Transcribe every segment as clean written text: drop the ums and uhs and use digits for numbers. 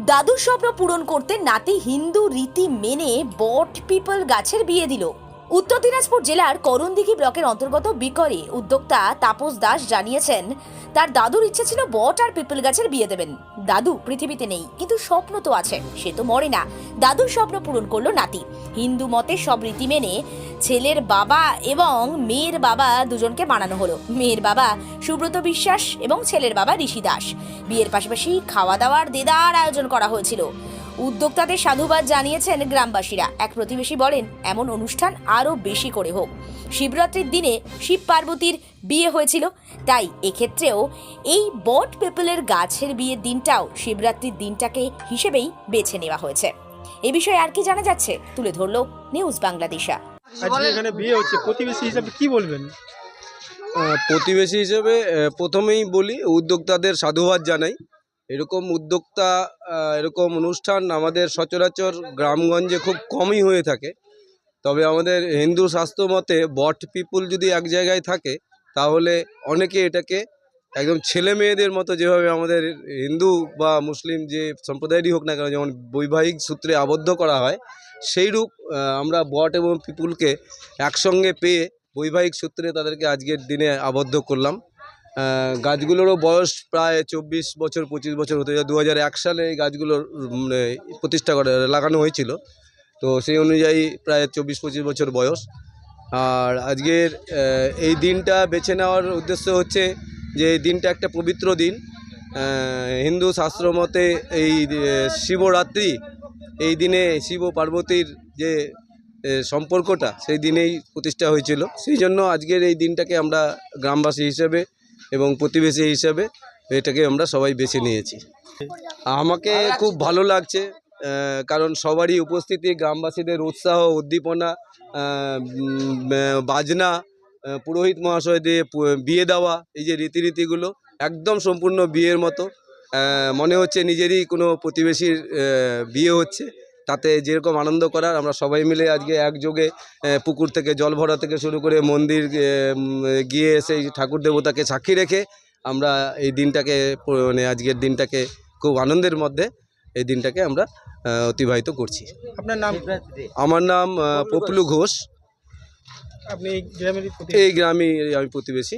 দাদুর স্বপ্ন পূরণ করতে নাতি হিন্দু রীতি মেনে বট পিপল গাছের বিয়ে দিল। উত্তর দিনাজপুর জেলার করণদিঘি ব্লকের অন্তর্গত বিকরে উদ্যোক্তা তাপস দাস জানিয়েছেন, তার দাদুর ইচ্ছে ছিল বট আর পিপল গাছের বিয়ে দেবেন। দাদু পৃথিবীতে নেই, কিন্তু স্বপ্ন তো আছে, সে তো মরে না। দাদুর স্বপ্ন পূরণ করলো নাতি। হিন্দু মতে সব রীতি মেনে ছেলের বাবা এবং মেয়ের বাবা দুজনকে বানানো হলো। মেয়ের বাবা সুব্রত বিশ্বাস এবং ছেলের বাবা ঋষি দাস। বিয়ের পাশাপাশি খাওয়া দাওয়ার দেদার আয়োজন করা হয়েছিল। উদ্যোক্তাদের সাধুবাদ জানিয়েছেন গ্রামবাসীরা। এক প্রতিবেশী বলেন, এমন অনুষ্ঠান আরও বেশি করে হোক। শিবরাত্রির দিনে শিব পার্বতীর বিয়ে হয়েছিল, তাই এক্ষেত্রেও এই বট পিপলের গাছের বিয়ের দিনটাও শিবরাত্রির দিনটাকে হিসেবেই বেছে নেওয়া হয়েছে। এ বিষয়ে আর কি জানা যাচ্ছে তুলে ধরল নিউজ বাংলাদেশা। আজকে এখানে বিয়ে হচ্ছে, প্রতিবেশী হিসাবে কি বলবেন? প্রতিবেশী হিসেবে প্রথমেই বলি, উদ্যোক্তাদের সাধুবাদ জানাই। এরকম উদ্যোক্তা, এরকম অনুষ্ঠান আমাদের সচরাচর গ্রামগঞ্জে খুব কমই হয়ে থাকে। তবে আমাদের হিন্দু শাস্ত্র মতে বট পিপুল যদি এক জায়গায় থাকে, তাহলে অনেকে এটাকে একদম ছেলে মেয়েদের মতো, যেভাবে আমাদের হিন্দু বা মুসলিম যে সম্প্রদায়েরই হোক না কেন, যেমন বৈবাহিক সূত্রে আবদ্ধ করা হয়, সেইরূপ আমরা বট এবং পিপুলকে একসঙ্গে পেয়ে বৈবাহিক সূত্রে তাদেরকে আজকের দিনে আবদ্ধ করলাম। গাছগুলোরও বয়স প্রায় 24 বছর 25 বছর হতে যায়। 2001 সালে এই গাছগুলোর প্রতিষ্ঠা করে লাগানো হয়েছিল, তো সেই অনুযায়ী প্রায় 24-25 বছর বয়স। আর আজকের এই দিনটা বেছে নেওয়ার উদ্দেশ্য হচ্ছে যে এই দিনটা একটা পবিত্র দিন। হিন্দু শাস্ত্র মতে এই শিবরাত্রি, এই দিনে শিব পার্বতীর যে সম্পর্কটা সেই দিনেই প্রতিষ্ঠা হয়েছিল। সেই জন্য আজকের এই দিনটাকে আমরা গ্রামবাসী হিসেবে এবং প্রতিবেশী হিসেবে এটাকে আমরা সবাই বেছে নিয়েছি। আমাকে খুব ভালো লাগছে, কারণ সবারই উপস্থিতি, গ্রামবাসীদের উৎসাহ উদ্দীপনা, বাজনা, পুরোহিত মহাশয় দিয়ে বিয়ে দেওয়া, এই যে রীতিগুলো একদম সম্পূর্ণ বিয়ের মতো। মনে হচ্ছে নিজেরই কোনো প্রতিবেশীর বিয়ে হচ্ছে। তাতে যেরকম আনন্দ করার, আমরা সবাই মিলে আজকে একযোগে পুকুর থেকে জল ভরা থেকে শুরু করে মন্দির গিয়ে সেই ঠাকুর দেবতাকে সাক্ষী রেখে আমরা এই দিনটাকে, মানে আজকের দিনটাকে খুব আনন্দের মধ্যে এই দিনটাকে আমরা অতিবাহিত করছি। আপনার নাম? আমার নাম পপলু ঘোষ। আপনি এই গ্রামে আমি প্রতিবেশী।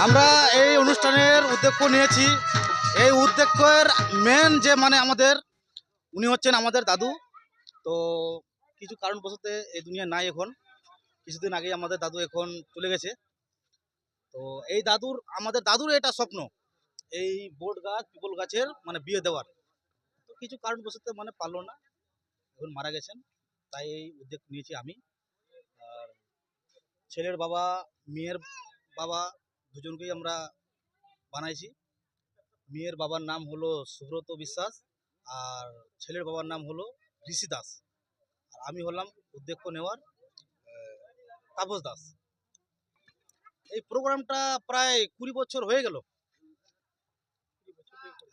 আমরা এই অনুষ্ঠানের উদ্যোগ নিয়েছি। এই উদ্যোগের মেন যে আমাদের উনি হচ্ছেন আমাদের দাদু। তো কিছু কারণবশত এই দুনিয়া নাই এখন। কিছুদিন আগে আমাদের দাদু এখন চলে গেছে। তো এই আমাদের দাদুর এটা স্বপ্ন, এই বট গাছ পিপল গাছের বিয়ে দেওয়ার। তো কিছু কারণবশত পারলো না, এখন মারা গেছেন। তাই এই উদ্যোগ নিয়েছি আমি। আর ছেলের বাবা মেয়ের বাবা দুজনকেই আমরা বানাইছি। মেয়ের বাবার নাম হলো সুব্রত বিশ্বাস আর ছেলের বাবার নাম হলো ঋষি দাস। আর আমি হলাম উদ্যোগ নেওয়ার তাপস দাস। এই প্রোগ্রামটা প্রায় 20 বছর হয়ে গেল।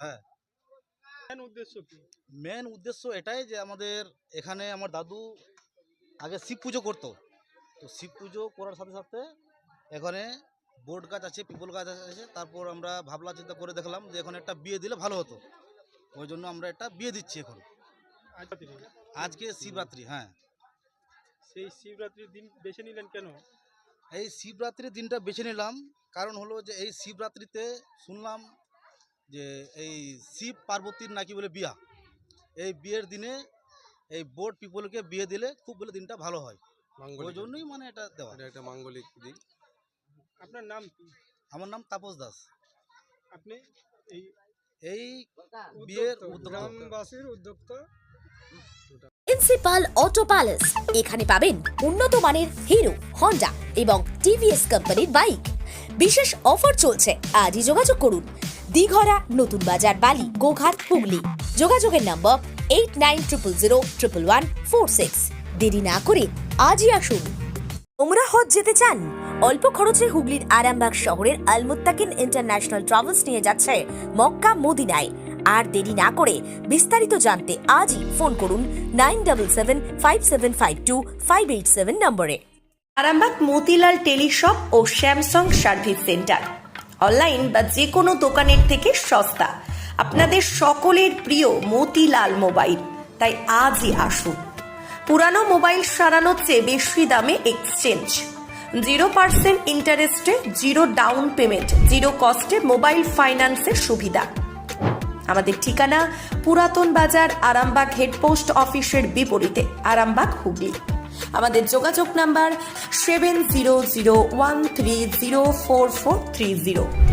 হ্যাঁ, মেন উদ্দেশ্য এটাই যে আমাদের এখানে আমার দাদু আগে শিব পুজো করতো। তো শিব পুজো করার সাথে সাথে এখানে বট গাছ আছে, পিপল গাছ আছে। তারপর আমরা ভাবনা চিন্তা করে দেখলাম যে এখন একটা বিয়ে দিলে ভালো হতো। ওই জন্য আমরা একটা বিয়ে দিচ্ছি এখন। আজকে শিবরাত্রি। হ্যাঁ, সেই শিবরাত্রির দিন বেছে নিলেন কেন? এই শিবরাত্রির দিনটা বেছে নিলাম কারণ হলো যে এই শিবরাত্রিতে শুনলাম যে এই শিব পার্বতীর নাকি বলে বিয়া। এই বিয়ের দিনে এই বট পিপলকে বিয়ে দিলে খুব বলে দিনটা ভালো হয়। ওই জন্যই এটা দেওয়া, একটা মাঙ্গলিক দিন। আপনার নাম কি? আমার নাম তাপস দাস। আপনি এই বিয়ের গ্রামবাসীর উদ্যোক্তা। প্রিন্সিপাল অটো প্যালেস, এখানে পাবেন উন্নত মানের হিরো, হন্ডা এবং টিভিএস কোম্পানির বাইক। বিশেষ অফার চলছে, আজই যোগাযোগ করুন। দিঘরা, নতুন বাজার, বালি, গোঘাট, হুগলি। যোগাযোগের নম্বর 8900011146। দেরি না করে আজই আসুন। ওমরা হজ যেতে চান? অল্প খরচে হুগলির আরামবাগ শহরের আল মুত্তাকিন ইন্টারন্যাশনাল ট্রাভেলস নিয়ে যাচ্ছে মক্কা মদিনায়। আর দেরি না করে বিস্তারিত জানতে আজই ফোন করুন 9775752587 নম্বরে। আরামবাগ মতিলাল টেলিশপ ও স্যামসাং সার্ভিস সেন্টার। অনলাইন বা যে কোনো দোকানের থেকে সস্তা। আপনাদের সকলের প্রিয় মতিলাল মোবাইল, তাই আজই আসুন। পুরানো মোবাইল সারানোর চেয়ে বেশি দামে এক্সচেঞ্জ, 0% ইন্টারেস্টে, 0 ডাউন পেমেন্ট, 0 কস্টে মোবাইল ফাইন্যান্সের সুবিধা। আমাদের ঠিকানা পুরাতন বাজার, আরামবাগ হেডপোস্ট অফিসের বিপরীতে, আরামবাগ, হুগলি। আমাদের যোগাযোগ নাম্বার 7001304430।